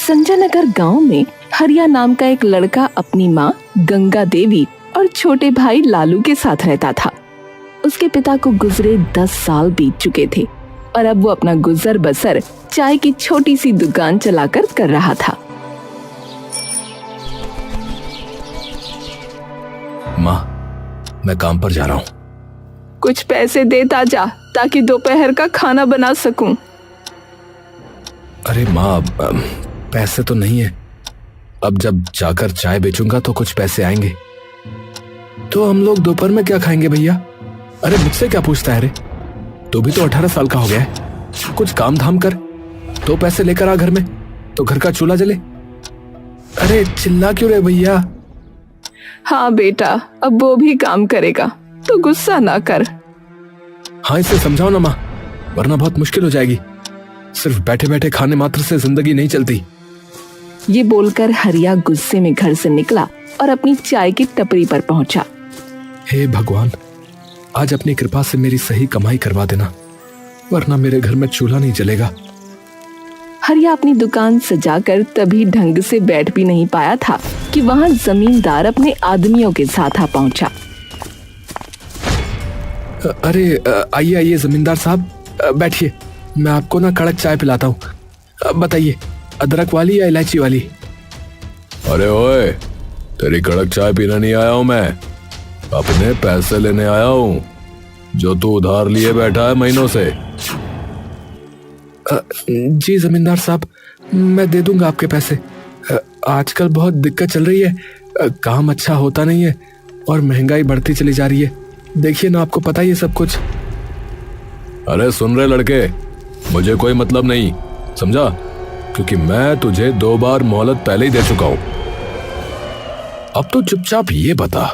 संजय नगर गांव में हरिया नाम का एक लड़का अपनी माँ गंगा देवी और छोटे भाई लालू के साथ रहता था। उसके पिता को गुजरे 10 साल बीत चुके थे और अब वो अपना गुजर बसर चाय की छोटी सी दुकान चलाकर कर रहा था। माँ, मैं काम पर जा रहा हूँ। कुछ पैसे देता जा ताकि दोपहर का खाना बना सकूं। अरे माँ, पैसे तो नहीं है। अब जब जाकर चाय बेचूंगा तो कुछ पैसे आएंगे। तो हम लोग दोपहर में क्या खाएंगे भैया? अरे मुझसे क्या पूछता है रे? तू भी तो 18 साल का हो गया है। कुछ काम धाम कर तो पैसे लेकर आ घर में, तो घर का चूल्हा जले। अरे चिल्ला क्यों रे भैया? हाँ बेटा, अब वो भी काम करेगा तो गुस्सा ना कर। हाँ, इसे समझाओ ना माँ, वरना बहुत मुश्किल हो जाएगी। सिर्फ बैठे बैठे खाने मात्र से जिंदगी नहीं चलती। ये बोलकर हरिया गुस्से में घर से निकला और अपनी चाय की टपरी पर पहुंचा। हे भगवान, आज अपनी कृपा से मेरी सही कमाई करवा देना, वरना मेरे घर में चूल्हा नहीं जलेगा। हरिया अपनी दुकान सजाकर तभी ढंग से बैठ भी नहीं पाया था कि वहां जमींदार अपने आदमियों के साथ आ पहुंचा। अरे आइए आइए जमींदार साहब, बैठिए। मैं आपको ना कड़क चाय पिलाता हूँ। बताइए, अदरक वाली या इलायची वाली? अरे ओए, तेरी कड़क चाय पीने नहीं आया हूँ मैं, अपने पैसे लेने आया हूँ जो तू उधार लिए बैठा है महीनों से। जी जमींदार साहब, मैं दे दूंगा आपके पैसे। आजकल बहुत दिक्कत चल रही है, काम अच्छा होता नहीं है और महंगाई बढ़ती चली जा रही है। देखिए ना, आपको पता ही है सब कुछ। अरे सुन रहे लड़के, मुझे कोई मतलब नहीं, समझा? क्योंकि मैं तुझे 2 बार मोहलत पहले ही दे चुका हूं। अब तो चुपचाप ये बता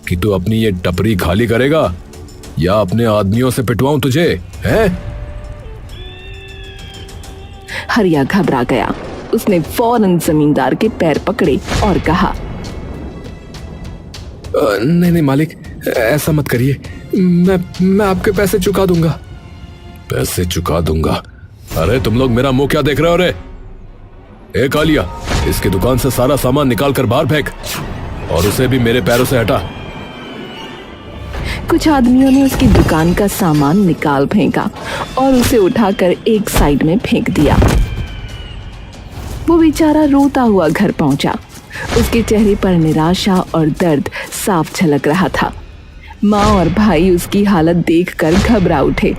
कि तू अपनी ये टपरी खाली करेगा या अपने आदमियों से पिटवाऊं तुझे, हैं? हरिया घबरा गया। उसने फौरन जमींदार के पैर पकड़े और कहा, नहीं नहीं मालिक, ऐसा मत करिए। मैं आपके पैसे चुका दूंगा। पैसे चुका दूंगा? अरे तुम लोग मेरा मुंह क्या देख रहे हो रे? ए कालिया, इसकी दुकान से सारा सामान निकाल कर बाहर फेंक और उसे भी मेरे पैरों से हटा। कुछ आदमियों ने उसकी दुकान का सामान निकाल फेंका और उसे उठाकर एक साइड में फेंक दिया। वो बेचारा रोता हुआ घर पहुंचा। उसके चेहरे पर निराशा और दर्द साफ झलक रहा था। माँ और भाई उसकी हालत देखकर घबरा उठे।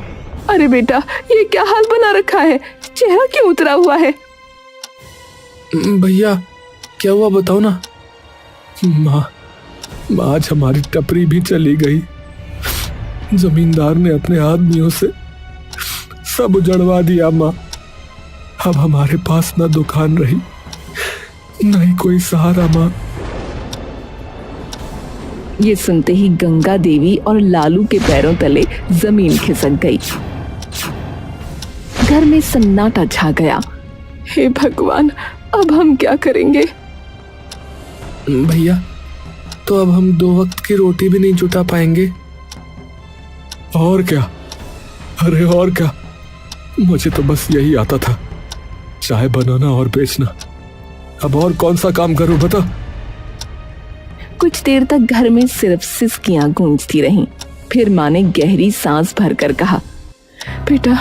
अरे बेटा, ये क्या हाल बना रखा है? चेहरा क्यों उतरा हुआ है? भैया क्या हुआ बताओ ना। माँ, आज हमारी टपरी भी चली गई। जमींदार ने अपने आदमियों से सब उजड़वा दिया माँ। अब हमारे पास ना दुकान रही, नहीं कोई सहारा माँ। ये सुनते ही गंगा देवी और लालू के पैरों तले जमीन खिसक गई। घर में सन्नाटा छा गया। हे भगवान, अब हम क्या करेंगे? भैया, तो अब हम 2 वक्त की रोटी भी नहीं जुटा पाएंगे। और क्या? अरे और क्या, मुझे तो बस यही आता था, चाय बनाना और बेचना। अब और कौन सा काम करूं बता? कुछ देर तक घर में सिर्फ सिसकियां गूंजती रहीं। फिर माँ ने गहरी सांस भरकर कहा, बेटा,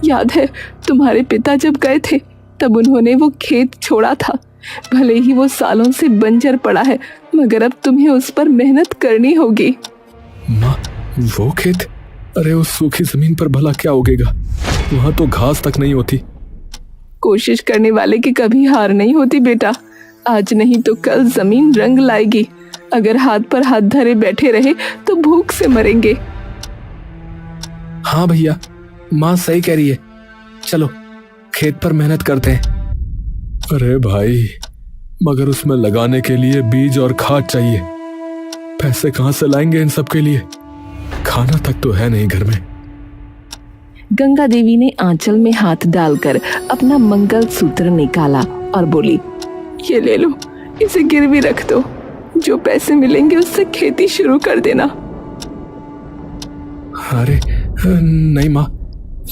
याद है तुम्हारे पिता जब गए थे तब उन्होंने वो खेत छोड़ा था। भले ही वो सालों से बंजर पड़ा है, मगर अब तुम्हें उस पर मेहनत करनी होगी। माँ, वो खेत? अरे उस सूखी जमीन पर भला क्या उगेगा? वहां तो घास तक नहीं होती। कोशिश करने वाले की कभी हार नहीं होती बेटा। आज नहीं तो कल जमीन रंग लाएगी। अगर हाथ पर हाथ धरे बैठे रहे तो भूख से मरेंगे। हाँ भैया, माँ सही कह रही है। चलो खेत पर मेहनत करते हैं। अरे भाई, मगर उसमें लगाने के लिए बीज और खाद चाहिए। पैसे कहाँ से लाएंगे इन सब के लिए? खाना तक तो है नहीं घर में। गंगा देवी ने आंचल में हाथ डालकर अपना मंगल सूत्र निकाला और बोली, ये ले लो, इसे गिरवी रख दो। जो पैसे मिलेंगे उससे खेती शुरू कर देना। अरे नहीं माँ,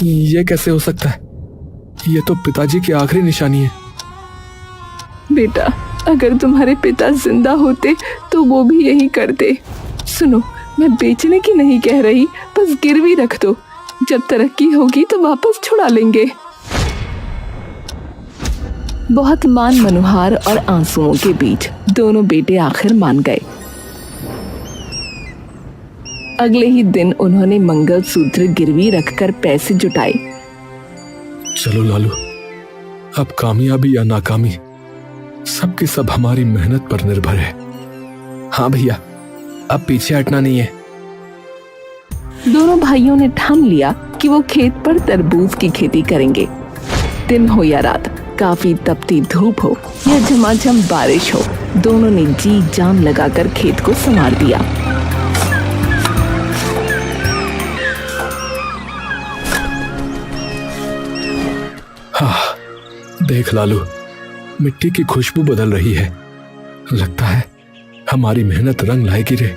ये कैसे हो सकता है? ये तो पिताजी की आखिरी निशानी है। बेटा, अगर तुम्हारे पिता जिंदा होते तो वो भी यही करते। सुनो, मैं बेचने की नहीं कह रही, बस गिरवी रख दो। जब तरक्की होगी तो वापस छुड़ा लेंगे। बहुत मान मनोहार और आंसुओं के बीच दोनों बेटे आखिर मान गए। अगले ही दिन उन्होंने मंगलसूत्र गिरवी रखकर पैसे जुटाए। चलो लालू, अब कामयाबी या नाकामी सबकी सब हमारी मेहनत पर निर्भर है। हाँ भैया, अब पीछे हटना नहीं है। दोनों भाइयों ने ठान लिया कि वो खेत पर तरबूज की खेती करेंगे। दिन हो या रात, काफी तपती धूप हो या झमाझम बारिश हो, दोनों ने जी जान लगाकर खेत को संवार दिया। हाँ, देख लालू, मिट्टी की खुशबू बदल रही है। लगता है हमारी मेहनत रंग लाएगी रे।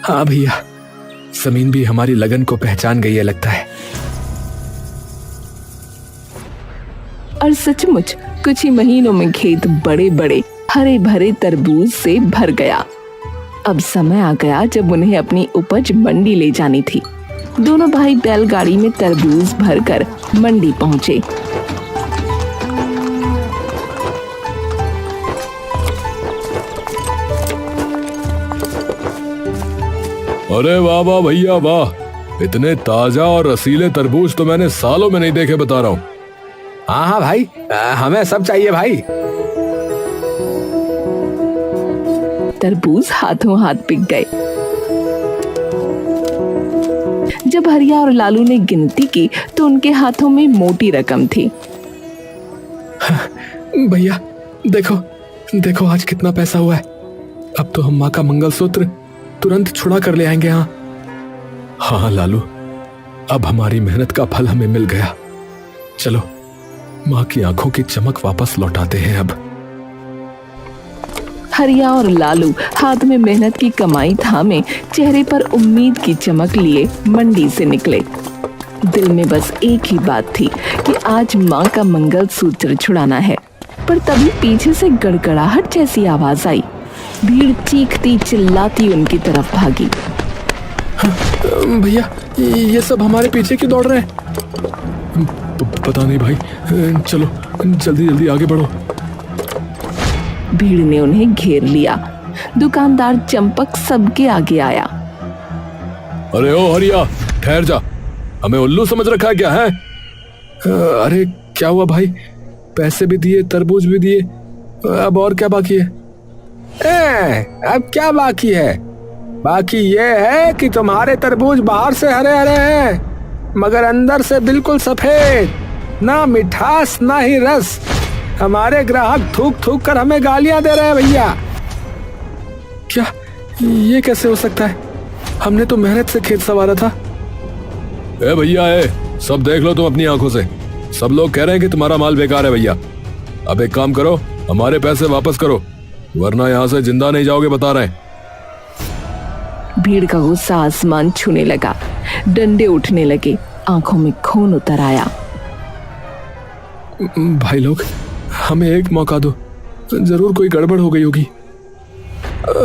हाँ भैया, जमीन भी हमारी लगन को पहचान गई है लगता है। और सचमुच कुछ ही महीनों में खेत बड़े बड़े हरे भरे तरबूज से भर गया। अब समय आ गया जब उन्हें अपनी उपज मंडी ले जानी थी। दोनों भाई बैलगाड़ी में तरबूज भरकर मंडी पहुंचे। अरे वाह वाह भैया वाह, इतने ताजा और रसीले तरबूज तो मैंने सालों में नहीं देखे, बता रहा हूँ। हाँ हाँ भाई, हमें सब चाहिए भाई। तरबूज हाथों हाथ बिक गए। जब हरिया और लालू ने गिनती की तो उनके हाथों में मोटी रकम थी। भैया देखो देखो, आज कितना पैसा हुआ है। अब तो हम माँ का मंगलसूत्र तुरंत छुड़ा कर ले आएंगे। हाँ लालू, अब हमारी मेहनत का फल हमें मिल गया। चलो माँ की आंखों की चमक वापस लौटाते हैं अब। हरिया और लालू हाथ में मेहनत की कमाई थामे, चेहरे पर उम्मीद की चमक लिए मंडी से निकले। दिल में बस एक ही बात थी कि आज माँ का मंगलसूत्र छुड़ाना है। पर तभी पीछे से गड़गड़ाहट जैसी आवाज आई। भीड़ चीखती चिल्लाती उनकी तरफ भागी। भैया, ये सब हमारे पीछे क्यों दौड़ रहे हैं? पता नहीं भाई, चलो जल्दी जल्दी आगे बढ़ो। भीड़ ने उन्हें घेर लिया। दुकानदार चंपक सबके आगे आया। अरे ओ हरिया, ठहर जा, हमें उल्लू समझ रखा है क्या है? अरे क्या हुआ भाई, पैसे भी दिए, तरबूज भी दिए, अब और क्या बाकी है? अब क्या बाकी है? बाकी ये है कि तुम्हारे तरबूज बाहर से हरे हरे हैं मगर अंदर से बिल्कुल सफेद, ना मिठास ना ही रस। हमारे ग्राहक थूक थूक कर हमें गालियां दे रहे हैं भैया। क्या ये कैसे हो सकता है? हमने तो मेहनत से खेत संवारा था। ए भैया, सब देख लो तुम अपनी आंखों से। सब लोग कह रहे हैं कि तुम्हारा माल बेकार है भैया। अब एक काम करो, हमारे पैसे वापस करो, वरना यहाँ से जिंदा नहीं जाओगे, बता रहे हैं। भीड़ का गुस्सा आसमान छूने लगा। डंडे उठने लगे, आंखों में खून उतर आया। भाई लोग, हमें एक मौका दो, जरूर कोई गड़बड़ हो गई होगी।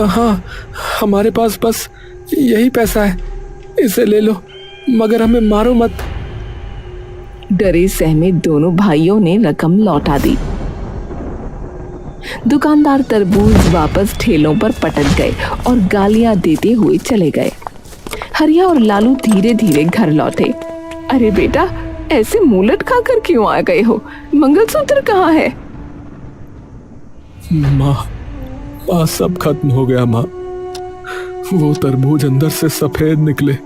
हाँ, हमारे पास बस यही पैसा है, इसे ले लो, मगर हमें मारो मत। डरे सहमे दोनों भाइयों ने रकम लौटा दी। दुकानदार तरबूज वापस ठेलों पर पटक गए और गालियां देते हुए चले गए। हरिया और लालू धीरे धीरे घर लौटे। अरे बेटा, ऐसे मुंह लटका कर क्यों आ गए हो? मंगलसूत्र कहाँ है? माँ, सब खत्म हो गया माँ। वो तरबूज अंदर से सफेद निकले।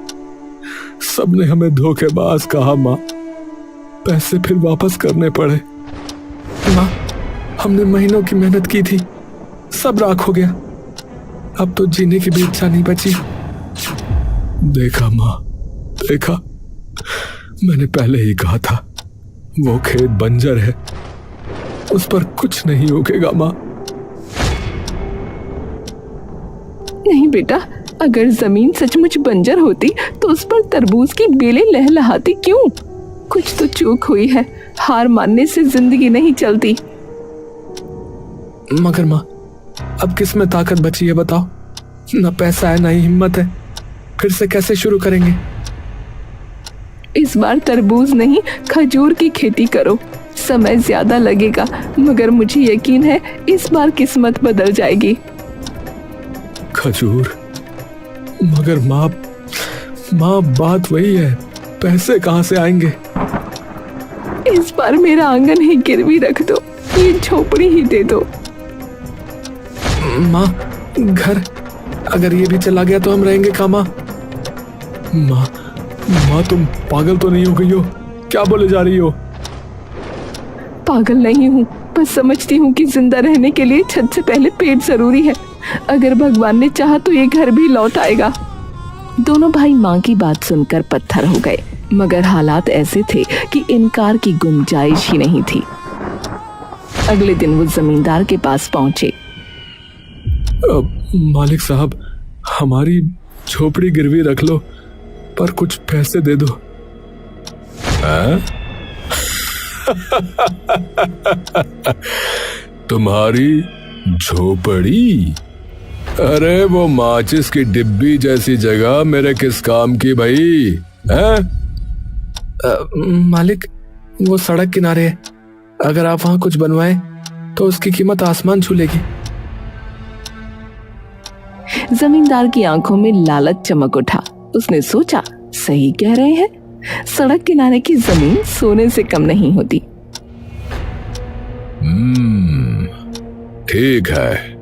सबने हमें धोखेबाज कहा माँ, पैसे फिर वापस करने पड़े। माँ, हमने महीनों की मेहनत की थी, सब राख हो गया। अब तो जीने की भी इच्छा नहीं बची। देखा माँ, देखा, मैंने पहले ही कहा था, वो खेत बंजर है, उस पर कुछ नहीं उगेगा माँ। नहीं बेटा, अगर जमीन सचमुच बंजर होती तो उस पर तरबूज की बेलें लहलहाती क्यों? कुछ तो चूक हुई है, हार मानने से जिंदगी नहीं चलती। मगर माँ, अब किस में ताकत बची है बताओ? ना पैसा है ना ही हिम्मत है। फिर से कैसे शुरू करेंगे? इस बार तरबूज नहीं, खजूर की खेती करो। समय ज्यादा लगेगा, मगर मुझे यकीन है इस बार किस्मत बदल जाएगी। खजूर? मगर माँ, बात वही है, पैसे कहाँ से आएंगे? इस बार मेरा आंगन ही गिरवी रख दो, ये झोपड़ी ही दे दो। माँ, घर अगर ये भी चला गया तो हम रहेंगे कहाँ माँ? माँ तुम पागल तो नहीं हो गई हो? क्या बोले जा रही हो? पागल नहीं हूँ, बस समझती हूँ कि जिंदा रहने के लिए छत से पहले पेट जरूरी है। अगर भगवान ने चाहा तो ये घर भी लौट आएगा। दोनों भाई माँ की बात सुनकर पत्थर हो गए, मगर हालात ऐसे थे कि इनकार की गुंजाइश ही नहीं थी। अगले दिन वो जमींदार के पास पहुंचे। मालिक साहब, हमारी झोपड़ी गिरवी रख लो, पर कुछ पैसे दे दो। तुम्हारी झोपड़ी? अरे वो माचिस की डिब्बी जैसी जगह मेरे किस काम की भाई? मालिक, वो सड़क किनारे है, अगर आप वहां कुछ बनवाएं तो उसकी कीमत आसमान छू लेगी। जमींदार की आंखों में लालच चमक उठा। उसने सोचा, सही कह रहे हैं, सड़क किनारे की जमीन सोने से कम नहीं होती। ठीक है,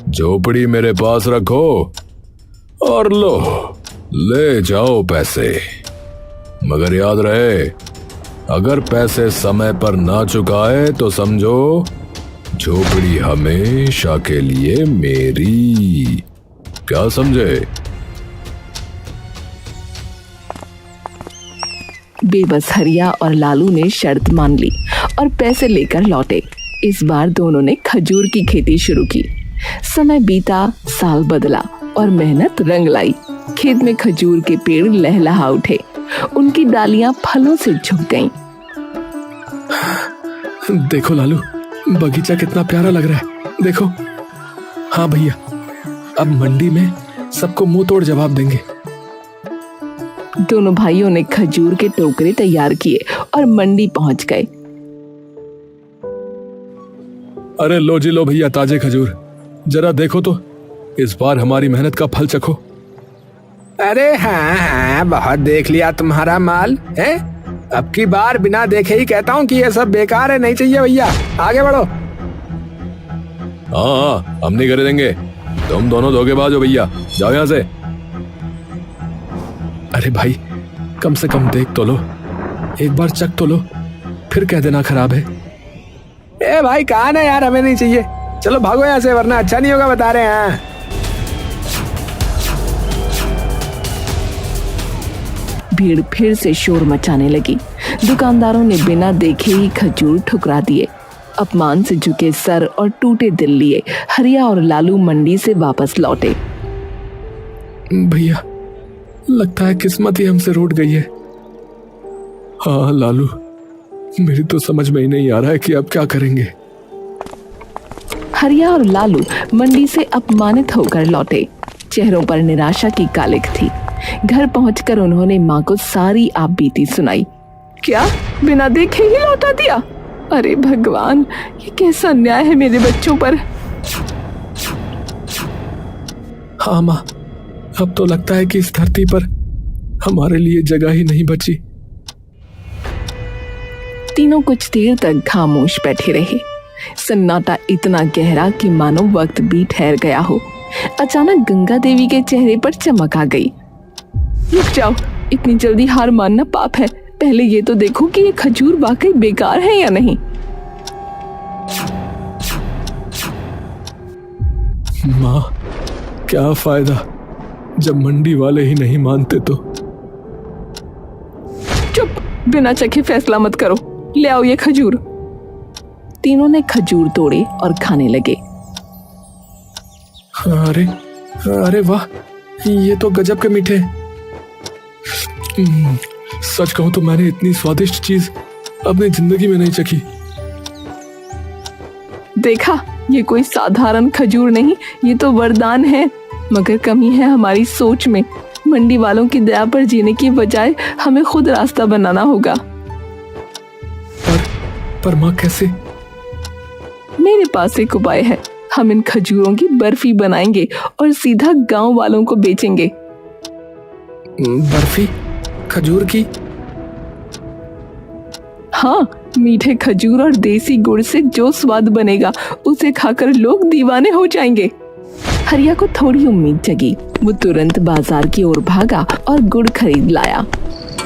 झोपड़ी मेरे पास रखो और लो, ले जाओ पैसे। मगर याद रहे, अगर पैसे समय पर ना चुकाए तो समझो झोपड़ी हमेशा के लिए मेरी। क्या समझे? बेबस हरिया और लालू ने शर्त मान ली और पैसे लेकर लौटे। इस बार दोनों ने खजूर की खेती शुरू की। समय बीता, साल बदला और मेहनत रंग लाई। खेत में खजूर के पेड़ लहलहा उठे, उनकी डालियां फलों से झुक गईं। देखो लालू, बगीचा कितना प्यारा लग रहा है, देखो। हाँ भैया, अब मंडी में सबको मुंह तोड़ जवाब देंगे। दोनों भाइयों ने खजूर के टोकरे तैयार किए और मंडी पहुंच गए। अरे लो जी लो भैया, ताजे खजूर, जरा देखो तो, इस बार हमारी मेहनत का फल चखो। अरे हाँ, बहुत देख लिया तुम्हारा माल है। अब की बार बिना देखे ही कहता हूँ कि ये सब बेकार है, नहीं चाहिए भैया, आगे बढ़ो। हाँ, हम नहीं करे देंगे, तुम दोनों धोखेबाज हो भैया, जाओ यहाँ से। अरे भाई, कम से कम देख तो लो, एक बार चख तो लो, फिर कह देना खराब है। ए भाई, कहा ना यार, हमें नहीं चाहिए, चलो भागो यहाँ से, वरना अच्छा नहीं होगा, बता रहे हैं। भीड़ फिर से शोर मचाने लगी। दुकानदारों ने बिना देखे ही खजूर ठुकरा दिए। अपमान से झुके सर और टूटे दिल लिए हरिया और लालू मंडी से वापस लौटे। भैया, लगता है किस्मत ही हमसे रूठ गई है। हाँ लालू, मेरी तो समझ में ही नहीं आ रहा है कि अब क्या करेंगे। हरिया और लालू मंडी से अपमानित होकर लौटे। चेहरों पर निराशा की कालिख थी। घर पहुंचकर उन्होंने माँ को सारी आप बीती सुनाई। क्या, बिना देखे ही लौटा दिया? अरे भगवान, ये कैसा अन्याय है मेरे बच्चों पर। हाँ माँ, अब तो लगता है कि इस धरती पर हमारे लिए जगह ही नहीं बची। तीनों कुछ देर तक खामोश बैठे रहे। सन्नाटा इतना गहरा कि मानो वक्त भी ठहर गया हो। अचानक गंगा देवी के चेहरे पर चमक आ गई। रुक जाओ, इतनी जल्दी हार मानना पाप है। पहले ये तो देखो कि ये खजूर वाकई बेकार है या नहीं। माँ, क्या फायदा जब मंडी वाले ही नहीं मानते तो। चुप, बिना चखे फैसला मत करो, ले आओ ये खजूर। तीनों ने खजूर तोड़े और खाने लगे। अरे अरे वाह, ये तो गजब के मीठे। सच कहूं तो मैंने इतनी स्वादिष्ट चीज अपनी जिंदगी में नहीं चखी। देखा, ये कोई साधारण खजूर नहीं, ये तो वरदान है। मगर कमी है हमारी सोच में। मंडी वालों की दया पर जीने की बजाय हमें खुद रास्ता बनाना होगा। पर माँ कैसे? मेरे पास एक उपाय है। हम इन खजूरों की बर्फी बनाएंगे और सीधा गांव वालों को बेचेंगे। बर्फी खजूर की? हाँ, मीठे खजूर और देसी गुड़ से जो स्वाद बनेगा उसे खाकर लोग दीवाने हो जाएंगे। हरिया को थोड़ी उम्मीद जगी। वो तुरंत बाजार की ओर भागा और गुड़ खरीद लाया।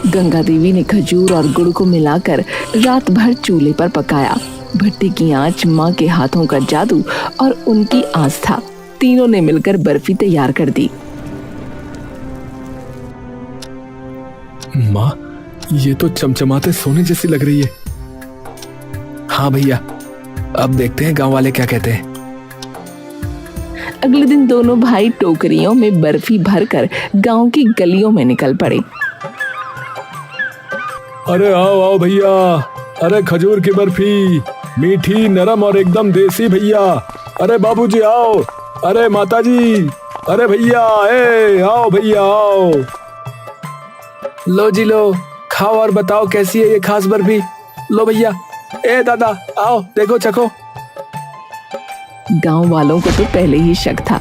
गंगा देवी ने खजूर और गुड़ को मिलाकर रात भर चूल्हे पर पकाया। भट्टी की आंच, माँ के हाथों का जादू और उनकी आस्था, तीनों ने मिलकर बर्फी तैयार कर दी। माँ, ये तो चमचमाते सोने जैसी लग रही है। हाँ भैया, अब देखते हैं गांव वाले क्या कहते हैं। अगले दिन दोनों भाई टोकरियों में बर्फी भरकर गांव की गलियों में निकल पड़े। अरे आओ आओ भैया, अरे खजूर की बर्फी, मीठी, नरम और एकदम देसी भैया। अरे बाबूजी आओ, अरे माताजी, अरे भैया, आओ भैया आओ। लो जी लो, खाओ और बताओ कैसी है ये खास बर्फी। लो भैया, दादा आओ देखो चखो। गांव वालों को तो पहले ही शक था,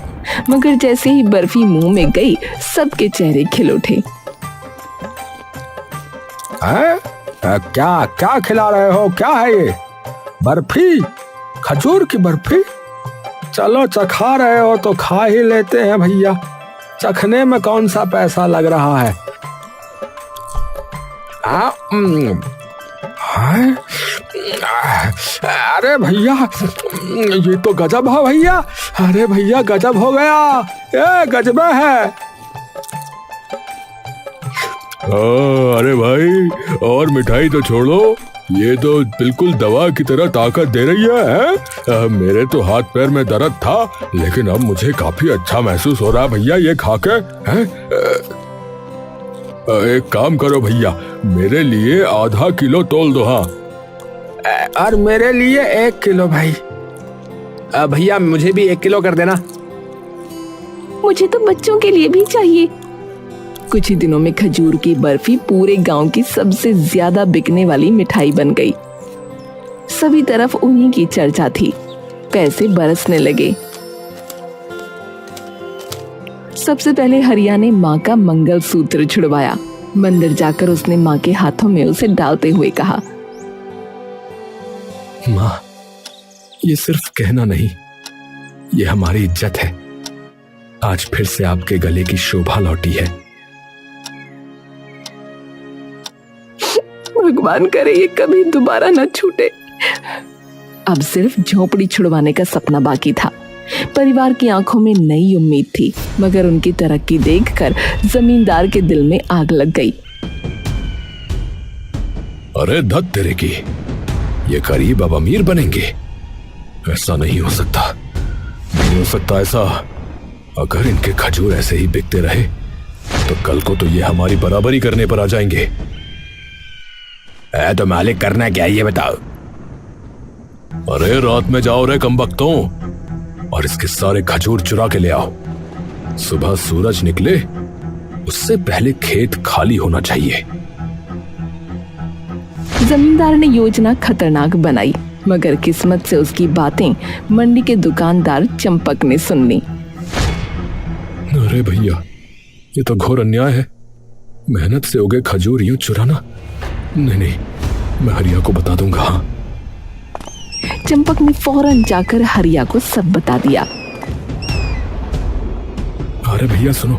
मगर जैसे ही बर्फी मुंह में गई सबके चेहरे खिल उठे। क्या क्या खिला रहे हो? क्या है ये? बर्फी? खजूर की बर्फी? चलो चखा रहे हो तो खा ही लेते हैं भैया। चखने में कौन सा पैसा लग रहा है? अरे भैया, ये तो गजब है भैया। अरे भैया गजब हो गया, ये गजब है। अरे भाई, और मिठाई तो छोड़ो, ये तो बिल्कुल दवा की तरह ताकत दे रही है। मेरे तो हाथ पैर में दर्द था, लेकिन अब मुझे काफी अच्छा महसूस हो रहा है भैया ये खाकर। एक काम करो भैया, मेरे लिए आधा किलो तोल दो। हाँ, और मेरे लिए 1 किलो भाई। भैया मुझे भी 1 किलो कर देना। मुझे तो बच्चों के लिए भी चाहिए। कुछ ही दिनों में खजूर की बर्फी पूरे गांव की सबसे ज्यादा बिकने वाली मिठाई बन गई। सभी तरफ उन्हीं की चर्चा थी। पैसे बरसने लगे। सबसे पहले हरिया ने माँ का मंगलसूत्र छुड़वाया। मंदिर जाकर उसने माँ के हाथों में उसे डालते हुए कहा, माँ, ये सिर्फ कहना नहीं, ये हमारी इज्जत है। आज फिर से आपके गले की शोभा लौटी है। भगवान करे ये कभी दोबारा न छूटे। अब सिर्फ झोपड़ी छुड़वाने का सपना बाकी था। परिवार की आंखों में नई उम्मीद थी, मगर उनकी तरक्की देखकर जमींदार के दिल में आग लग गई। अरे धत तेरे की, ये गरीब अब अमीर बनेंगे? ऐसा नहीं हो सकता, नहीं हो सकता ऐसा। अगर इनके खजूर ऐसे ही बिकते रहे तो कल को तो ये हमारी बराबरी करने पर आ जाएंगे। तो मालिक करना क्या ये बताओ? अरे रात में जाओ रे कमबख्तों, और इसके सारे खजूर चुरा के ले आओ। सुबह सूरज निकले उससे पहले खेत खाली होना चाहिए। जमींदार ने योजना खतरनाक बनाई, मगर किस्मत से उसकी बातें मंडी के दुकानदार चंपक ने सुन ली। अरे भैया, ये तो घोर अन्याय है। मेहनत से उगे खजूर यूं चुराना? नहीं, मैं हरिया को बता दूंगा। हाँ। चंपक ने फौरन जाकर हरिया को सब बता दिया। अरे भैया सुनो,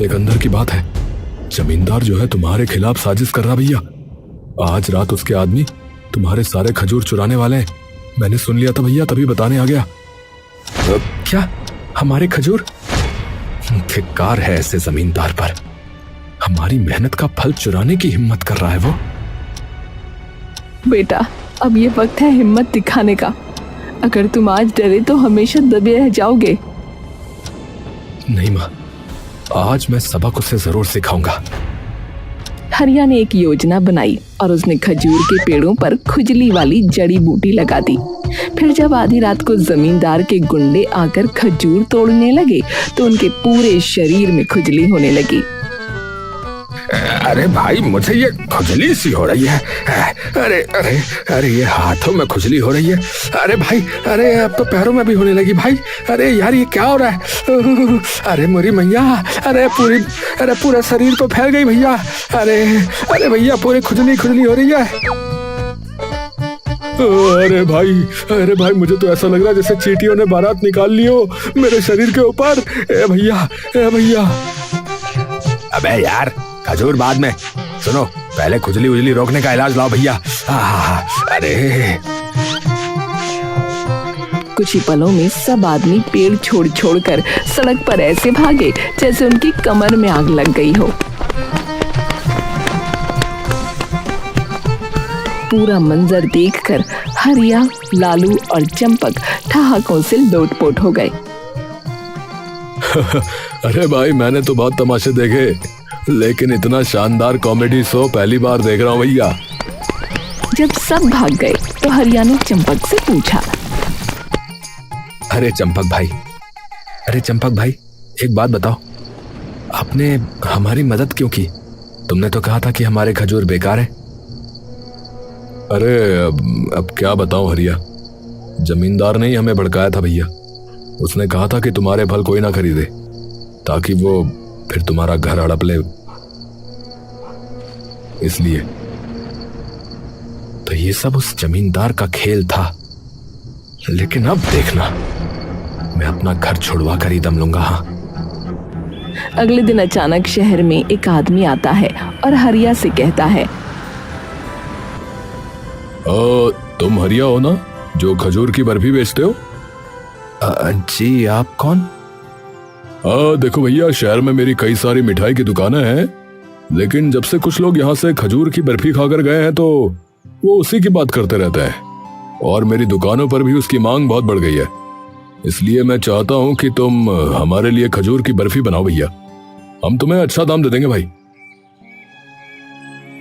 एक अंदर की बात है। जमींदार जो है तुम्हारे खिलाफ साजिश कर रहा भैया। आज रात उसके आदमी तुम्हारे सारे खजूर चुराने वाले हैं। मैंने सुन लिया था भैया, तभी बताने आ गया। क्या? हमारे खजूर? धिक्कार है ऐसे जमींदार पर। हमारी मेहनत का फल चुराने की हिम्मत कर रहा है वो। बेटा, अब ये वक्त है हिम्मत दिखाने का। अगर तुम आज डरे तो हमेशा दबे रह जाओगे। नहीं माँ, आज मैं सबक उसे जरूर सिखाऊंगा। हरिया ने एक योजना बनाई और उसने खजूर के पेड़ों पर खुजली वाली जड़ी बूटी लगा दी। फिर जब आधी रात को जमींदार के गुंडे आकर खजूर तोड़ने लगे तो उनके पूरे शरीर में खुजली होने लगी। अरे भाई, मुझे ये खुजली सी हो रही है। अरे अरे अरे, ये हाथों में खुजली हो रही है। अरे भाई, अरे अब तो पैरों में भी होने लगी भाई। अरे यार, ये क्या हो रहा है? अरे मेरी मैया, अरे पूरा शरीर तो फैल गई भैया। अरे अरे भैया, पूरी खुजली खुजली हो रही है। अरे भाई, मुझे तो ऐसा लग रहा है जैसे चींटियों ने बारात निकाल ली हो मेरे शरीर के ऊपर। ए भैया। अबे यार, खजूर बाद में, सुनो, पहले खुजली उजली रोकने का इलाज लाओ भैया। अरे कुछ ही पलों में सब आदमी पेड़ छोड़ छोड़ कर सड़क पर ऐसे भागे जैसे उनकी कमर में आग लग गई हो। पूरा मंजर देखकर हरिया, लालू और चंपक ठहाकों से लोटपोट हो गए। अरे भाई, मैंने तो बहुत तमाशे देखे, लेकिन इतना शानदार कॉमेडी शो पहली बार देख रहा हूँ भैया। जब सब भाग गए तो हरिया ने चंपक से पूछा, अरे चंपक भाई, एक बात बताओ, आपने हमारी मदद क्यों की? तुमने तो कहा था कि हमारे खजूर बेकार है। अरे अब क्या बताऊं हरिया, जमींदार ने ही हमें भड़काया था भैया। उसने कहा था कि तुम्हारे फल कोई ना खरीदे, ताकि वो फिर तुम्हारा घर हड़प ले। इसलिए तो ये सब उस जमींदार का खेल था। लेकिन अब देखना, मैं अपना घर छुड़वा कर ही दम लूंगा। हाँ। अगले दिन अचानक शहर में एक आदमी आता है और हरिया से कहता है, तुम हरिया हो ना, जो खजूर की बर्फी बेचते हो? जी, आप कौन? देखो भैया, शहर में मेरी कई सारी मिठाई की दुकानें हैं, लेकिन जब से कुछ लोग यहाँ से खजूर की बर्फी खाकर गए हैं तो वो उसी की बात करते रहते हैं, और मेरी दुकानों पर भी उसकी मांग बहुत बढ़ गई है। इसलिए मैं चाहता हूँ कि तुम हमारे लिए खजूर की बर्फी बनाओ भैया। हम तुम्हें अच्छा दाम दे देंगे भाई।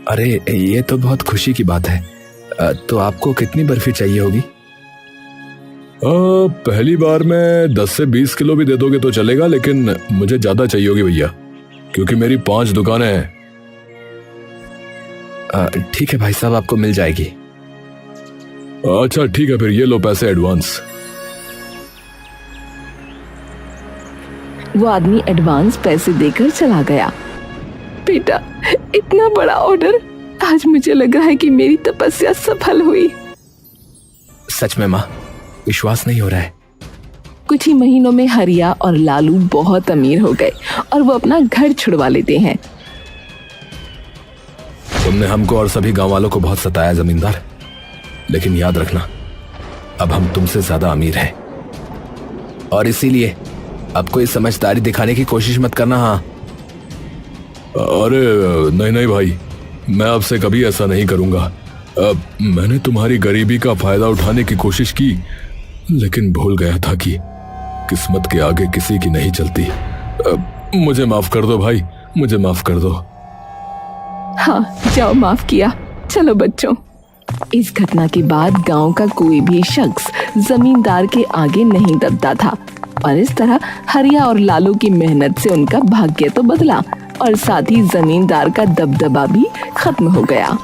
अरे ये तो बहुत खुशी की बात है। तो आपको कितनी बर्फी चाहिए होगी? पहली बार में 10 से 20 किलो भी दे दोगे तो चलेगा, लेकिन मुझे ज्यादा चाहिए होगी भैया, क्योंकि मेरी 5 दुकानें हैं। ठीक है भाई साहब, आपको मिल जाएगी। अच्छा ठीक है, फिर ये लो पैसे एडवांस। वो आदमी एडवांस पैसे देकर चला गया। बेटा, इतना बड़ा ऑर्डर, आज मुझे लग रहा है कि मेरी तपस्या सफल हुई। सच में माँ, विश्वास नहीं हो रहा है। कुछ ही महीनों में हरिया और लालू बहुत अमीर हो गए और वो अपना घर छुड़वा लेते हैं। तुमने हमको और सभी गांव वालों को बहुत सताया जमींदार, लेकिन याद रखना, अब हम तुमसे ज्यादा अमीर हैं, और इसीलिए अब कोई समझदारी दिखाने की कोशिश मत करना। हाँ। अरे नहीं भाई, मैं आपसे कभी ऐसा नहीं करूंगा। मैंने तुम्हारी गरीबी का फायदा उठाने की कोशिश की, लेकिन भूल गया था कि किस्मत के आगे किसी की नहीं चलती। मुझे माफ कर दो भाई, मुझे माफ कर दो। हाँ, जाओ, माफ किया। चलो बच्चों। इस घटना के बाद गांव का कोई भी शख्स जमींदार के आगे नहीं दबता था, और इस तरह हरिया और लालू की मेहनत से उनका भाग्य तो बदला और साथ ही जमींदार का दबदबा भी खत्म हो गया।